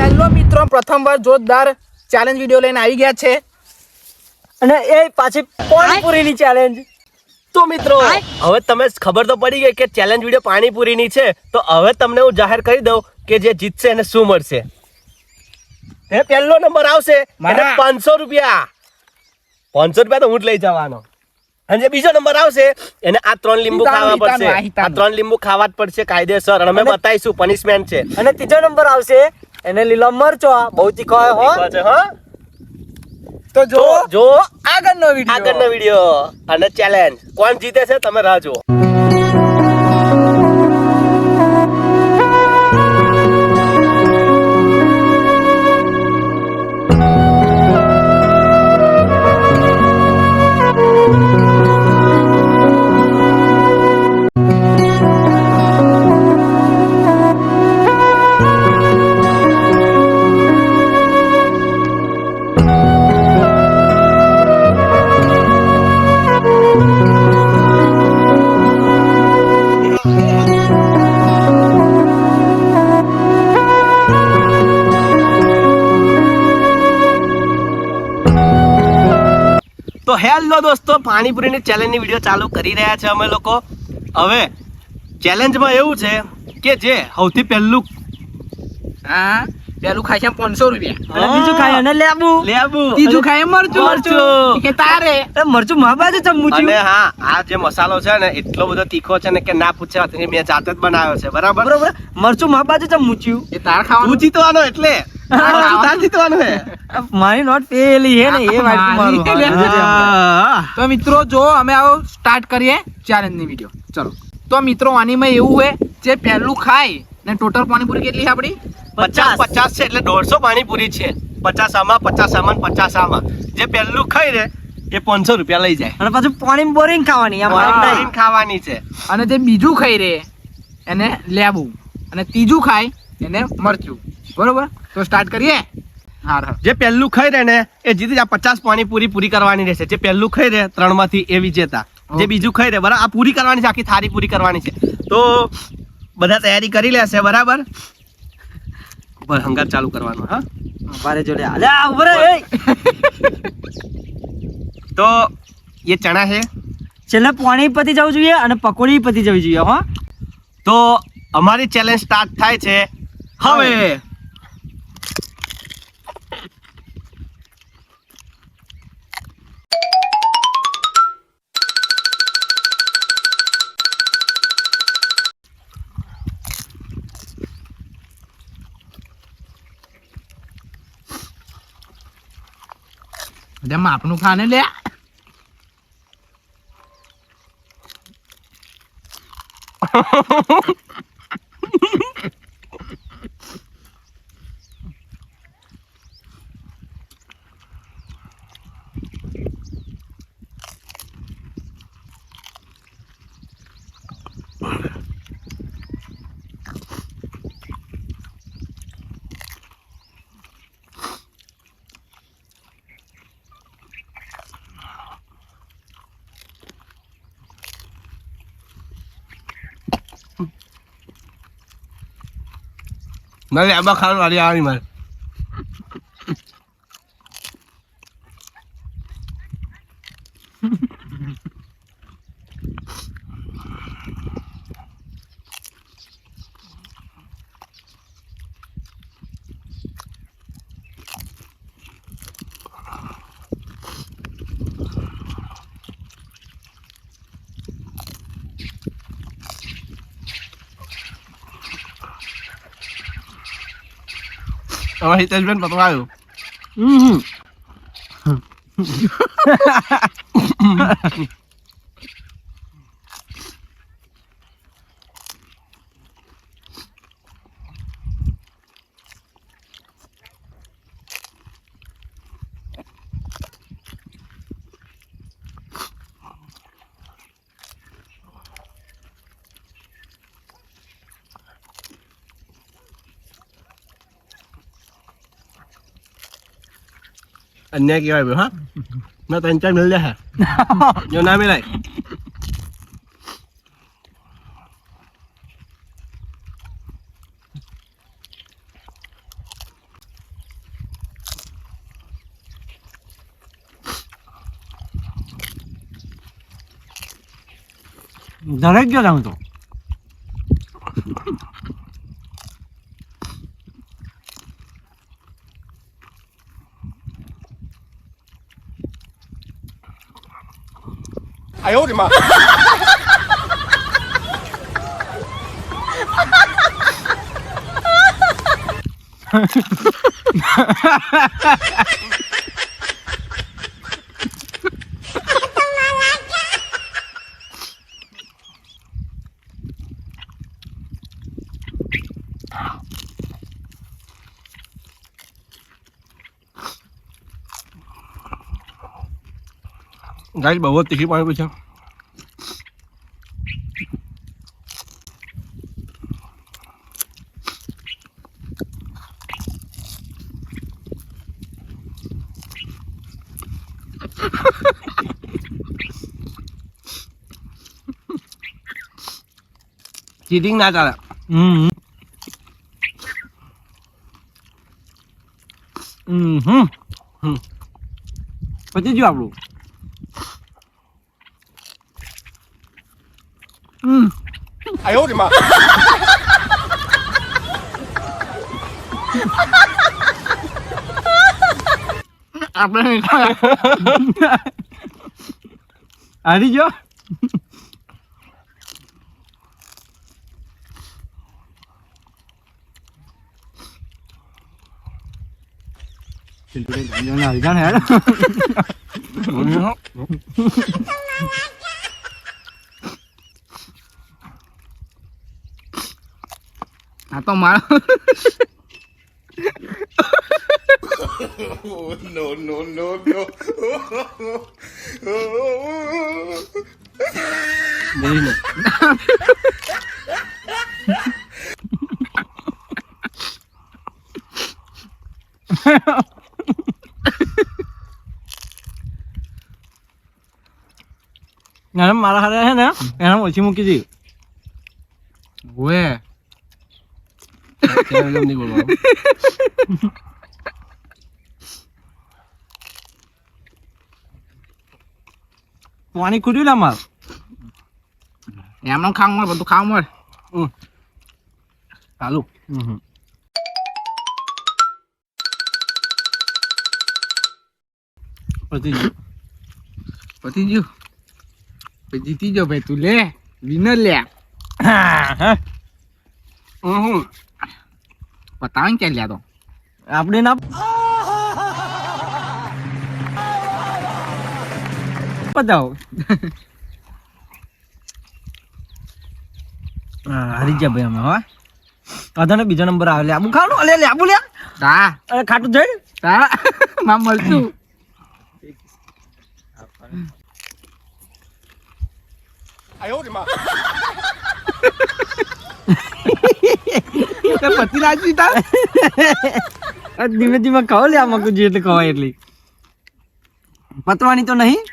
Hello મિત્રો, પ્રથમવાર જોરદાર ચેલેન્જ વિડિયો લઈને આવી ગયા છે અને એ પાછી પાણીપુરીની ચેલેન્જ. તો મિત્રો હવે તમે ખબર તો પડી ગઈ કે ચેલેન્જ વિડિયો પાણીપુરીની છે. તો હવે તમને હું જાહેર કરી દઉં કે જે જીતશે એને શું મળશે. એ પહેલો નંબર આવશે એને 500 રૂપિયા. 500 રૂપિયા તો હું જ લઈ જવાનો. અને જે બીજો નંબર આવશે એને આ 3 લીંબુ ખાવા પડશે. આ 3 લીંબુ ખાવા જ પડશે કાયદેસર. અને અમે બતાવીશું પનિશમેન્ટ છે. અને ત્રીજો નંબર આવશે એને લીલા મરચો બહુ તીખો હો. તો જો આગળનો વિડિયો અને ચેલેન્જ કોણ જીતે છે તમે રાહ જુઓ. તો હેલો દોસ્તો, પાણીપુરીની ચેલેન્જની વિડીયો ચાલુ કરી રહ્યા છે અમે લોકો. હવે ચેલેન્જમાં એવું છે કે જે સૌથી પહેલું પેલું ખાય છે 500 રૂપિયા, અને બીજું ખાય અને લેબુ, ત્રીજું ખાય મરચું કે તારે મરચું મા બાજુ ચમચું. અને હા, આ જે મસાલો છે ને એટલો બધો તીખો છે ને કે ના પૂછ્યા મેં જાતે જ બનાવ્યો છે. બરાબર બરોબર. મરચું મા બાજુ ચમચું. એ તાર ખાવાનું. તું જીતવાનો એટલે તાર જીતવાનું હે. મારી નોટ પેલી હે ને એ વાટકી મારું. તો મિત્રો જો અમે આવો સ્ટાર્ટ કરીએ ચેલેન્જની વિડીયો. ચલો તો મિત્રો આનીમાં એવું હોય જે પહેલું ખાય ને ટોટલ પાણીપુરી કેટલી છે આપણી? 50 છે એટલે 150 પાણીપુરી છે. 50 આમાં 50 આમાં 50 આમાં. જે પહેલું ખાઈ ને એ 500 રૂપિયા લઈ જાય. અને પાછું પાણી બોરીને ખાવાની. પાણીપુરી ખાવાની છે. અને જે બીજું ખાઈ રે એને લેબુ, અને ત્રીજું ખાય એને મરચું. બરોબર, તો સ્ટાર્ટ કરીએ. હા, જે પહેલું ખાઈ રહે ને એ જીતી જાય. 50 પાણીપુરી પૂરી કરવાની રહેશે. જે પહેલું ખાઈ રહે 3 માંથી એ વિજેતા. જે બીજું ખાઈ રહે બરાબર, આ પૂરી કરવાની છે, આખી થાળી પૂરી કરવાની છે. તો બધા તૈયારી કરી લેશે બરાબર. હંગાત ચાલુ કરવાનું. હા, મારે જોડે આલે ઉભરે. તો એ ચણા છે. છેલ્લે પાણી પતી જવું જોઈએ અને પકોડી પતી જવી જોઈએ. હો, તો અમારી ચેલેન્જ સ્ટાર્ટ થાય છે હવે. આપનું ખાને લે. મારે આબા ખાવાનું વાળી આવી મારે. હવે હિતેશબેન પતવાયું. अन्याय केवाय बे. हा, ना त्यांच्या मिळल्या है जो ना मिळाय. ધરાઈ ગયો હું તો ગાઈસ બહુ તીખી પાણીપુરી છે ચીટિંગ ના ચાલે પતી ગયું આપણું આપણે હારી ગયો હારી જાને યાર આ તો મારો બોલી લે મારા હારે છે ને એને ઓછી મૂકી દી ઓએ નહીં બોલવાનું પાણી ખુલ્યું લા માર એમનો ખાવ મળે બધું ખાવ મળે ચાલુ પતી ગયું પતી ગયું પછી જીતી ગયો ભાઈ તું લે વિનર લે પતાવ ક્યાં લ્યા તો આપણે ના પતાવ હારી ગયા ભાઈ અમે હા અધાને બીજો નંબર આવે લે આબુ ખાવાનું લે આબુ લે તા અરે ખાટું જઈ તા માં મળતું પતિ રાજી તા ધીમે ધીમે ખાઓ લે આમાં કુજી એટલે ખવાય એટલી પતવાની તો નહીં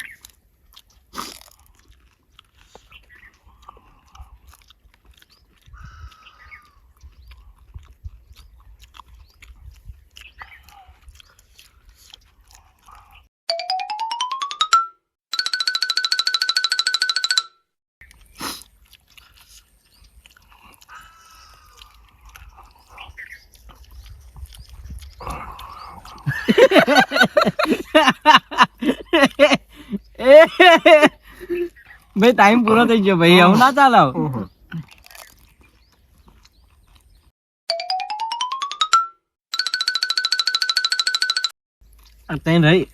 ભાઈ ટાઈમ પૂરો થઈ ગયો ભાઈ હવે ના ચાલાવ તઈ રહી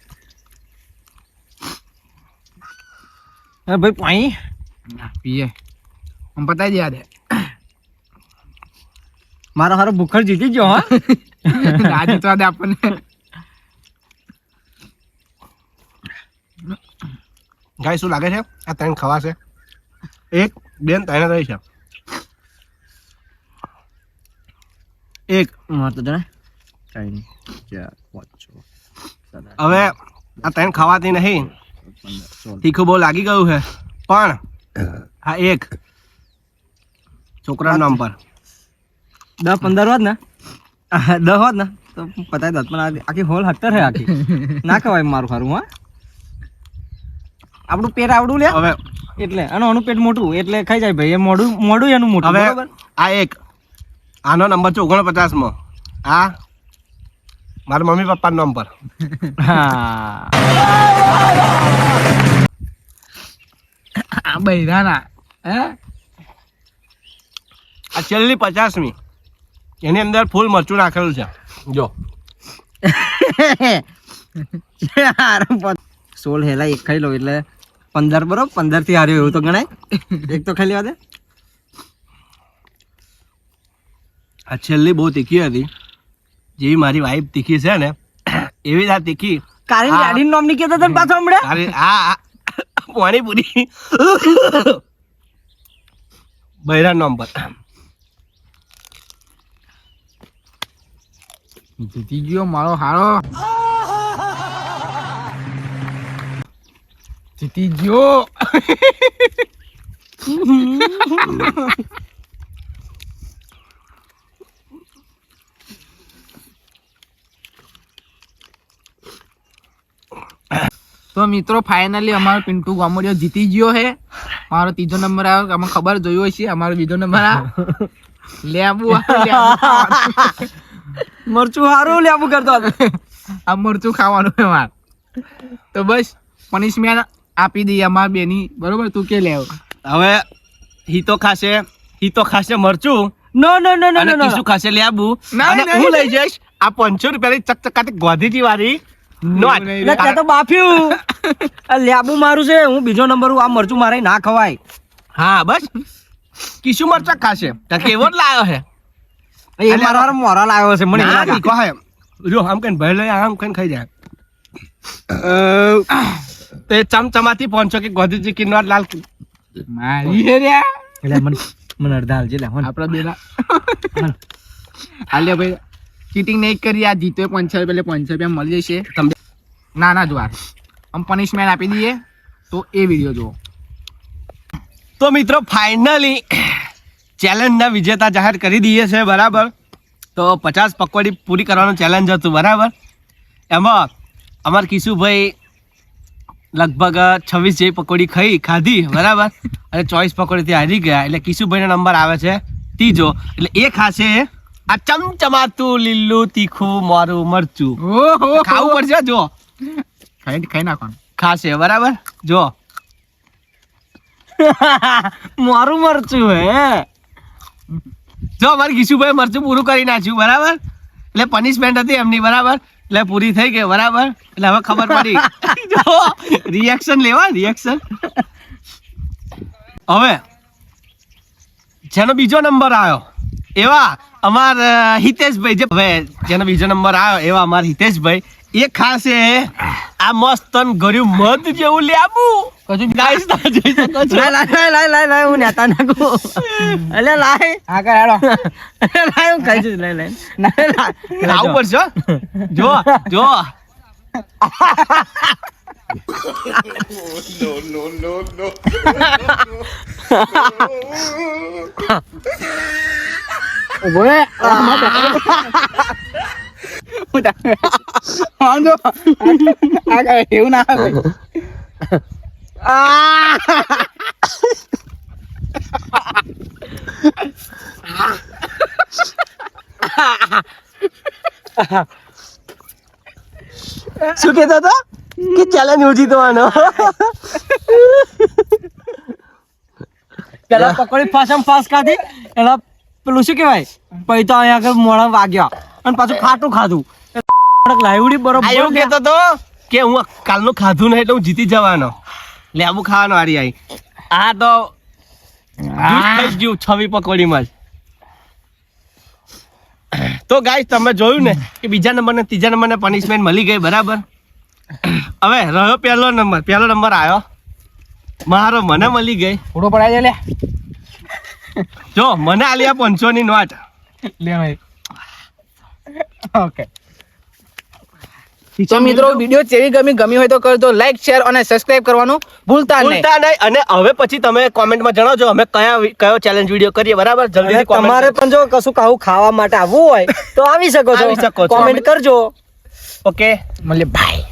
ભાઈ પાણી પીએ हम पता ही याद है મારો હારો ભૂખડ જીતી ગયો હા આજે તો દે આપણને ગાય શું લાગે છે આ ત્રણ ખવાશે એક બેન ત્રણ રહી છે એક મારતો જણે 3 4 5 6 હવે આ ત્રણ ખવાતી નહીં તીખું બહુ લાગી ગયું છે પણ આ એક છોકરાનું નામ પર 10-15 હોત ને 10 હોત ને તો પતાવી દત પણ આખી હોલ 70 છે આખી ના ખવાય મારું ખારું હા આપણું પેટ આવડું લે હવે એટલે અને આનું પેટ મોટું એટલે ખાઈ જાય ભાઈ. એ મોડું એનું મોટું. હવે બરોબર. આ એક આનો નંબર છે 49 માં. આ મારા મમ્મી પપ્પાનો નંબર. હા. આ બૈરાના હે આ છેલ્લી 50મી. એની અંદર ફૂલ મરચું નાખેલું છે જો. 16 હેલા એક ખાઈ લો એટલે 15 બરોબર. 15 થી હાર્યો એવું તો ગણાય. એક તો ખાઈ લેવા દે. આ છેલ્લી બહુ તીખી હતી. જેવી મારી વાઈફ તીખી છે ને એવી જ આ તીખી. કારીન ગાડીનું નામ નહીં કહેતા તને પાછો હમણાં. અરે આ પાણીપુરી બૈરા નંબર. જીતી ગયો મારો હારો. જીતી ગયો. તો મિત્રો ફાઇનલી અમારો પિન્ટુ ગામડિયો જીતી ગયો હે. મારો ત્રીજો નંબર આવ્યો. અમે ખબર જોયો છે. અમારો બીજો નંબર આવ્યો. લેબુ મરચું હારું લેવું કરતો હતો. આ મરચું ખાવાનું છે માર. તો બસ પનિશમેન્ટ આપી દઈએ અમાર બેની. બરોબર તું કે લેવ હવે હી તો ખાશે મરચું. નો નો નો નો અને નો કીશું ખાશે લેબુ. ના, અને ના, હું ના. લઈ જઈશ આ 500 રૂપિયાની ચકચકાતી ગોધીજી વાળી નોટ. એટલે ત્યાં તો બાફ્યું. આ લેબુ મારું છે. હું બીજો નંબર આ મરચું મારે ના ખવાય. હા બસ કીશું મરચા ખાશે તો કેવો જ લાયો છે. એ મારો મોરા લાવ્યો છે મને એવું ના, લાગે. તીખો હે. જો આમ કઈ ભાઈ લઈ આમ કઈ ખાઈ જાય. તે ચમચમાથી 500 કે ગોધીજી કી નોટ લાલ મારી હે રે એટલે મને અડધા હાલજે લે. આપડા બેના હાલ્યા ભાઈ ચીટિંગ નહીં કરી. આ જીતો 500 રૂપિયા 500 રૂપિયા મળી જશે. તમે ના જુવાર આમ પનિશમેન્ટ આપી દઈએ તો એ વિડીયો જુઓ. તો મિત્રો ફાઇનલી ચેલેન્જના વિજેતા જાહેર કરી દઈએ છે. બરાબર. તો 50 પકોડી પૂરી કરવાનું ચેલેન્જ હતું. બરાબર. એમાં અમાર કિશુભાઈ લગભગ 26 જેવી પકોડી ખાધી. બરાબર. અને 24 પકોડીથી હારી ગયા. એટલે કિશુભાઈનો નંબર આવે છે ત્રીજો. એટલે એ ખાશે આ ચમચમાતું લીલું તીખું મોરું મરચું. ઓહો ખાવું પડશે. જો ખાઈ નાખવાનું. ખાશે. બરાબર. જો મારું મરચું હે. જો અમારે કિશુભાઈ મરચું પૂરું કરી નાખ્યું. બરાબર. એટલે પનિશમેન્ટ હતી એમની. બરાબર. એટલે પૂરી થઈ ગઈ. બરાબર. એટલે હવે ખબર પડી. જો રિએક્શન લેવા રિએક્શન. હવે જેનો બીજો નંબર આવ્યો એવા અમાર હિતેશભાઈ. જે હવે જેનો બીજો નંબર આવ્યો એવા અમાર હિતેશભાઈ એ ખાસે આ મસ્ત ગળ્યું મધ જેવું લેબુ. ગાઈસ તમે જોઈ શકો છો. લાય હું નેતા નાખું. એટલે લાય આગળ હાલો. લાય હું ખાઈ જઈશ. લાય ખાવું પડશે હો. જો જો બોલે વાંધો આગળ એવું ના આવે. શું કહેતો હતો કે ચેલેન્જ ઉજી દવાનો. પેલા પકોડી ફાસ ખાધી. એના પેલું શું કહેવાય પછી તો અહીંયા આગળ મોડા વાગ્યા અને પાછું ખાટું ખાધું. લાઈવડી બરોબર એવું કહેતો હતો કે હું કાલનું ખાધું નહીં એટલે હું જીતી જવાનો. લેબુ ખાવાનો હારી આવી. આ તો જૂઠ થઈ ગયું 26 પકોડીમાં જ. તો ગાઈસ તમે જોયું ને કે બીજા નંબર ને ત્રીજા નંબર ને પનિશમેન્ટ મળી ગઈ. બરાબર. હવે રહ્યો પહેલો નંબર આવ્યો મારો. મને મળી ગઈ. ફોટો પડાય લે જો મને આલી આ 500 ની નોટ. લે ભાઈ. ઓકે તો મિત્રો વિડીયો કેવી ગમી હોય તો કરજો લાઈક શેર અને સબસ્ક્રાઇબ કરવાનું ભૂલતા નહીં. અને હવે પછી તમે કોમેન્ટમાં જણાવજો અમે કયો ચેલેન્જ વિડીયો કરીએ. બરાબર. જલ્દી તમારે પણ જો કશું ખાવું ખાવા માટે આવવું હોય તો આવી શકો છો. આવી શકો છો. કોમેન્ટ કરજો. ઓકે મળીએ બાય.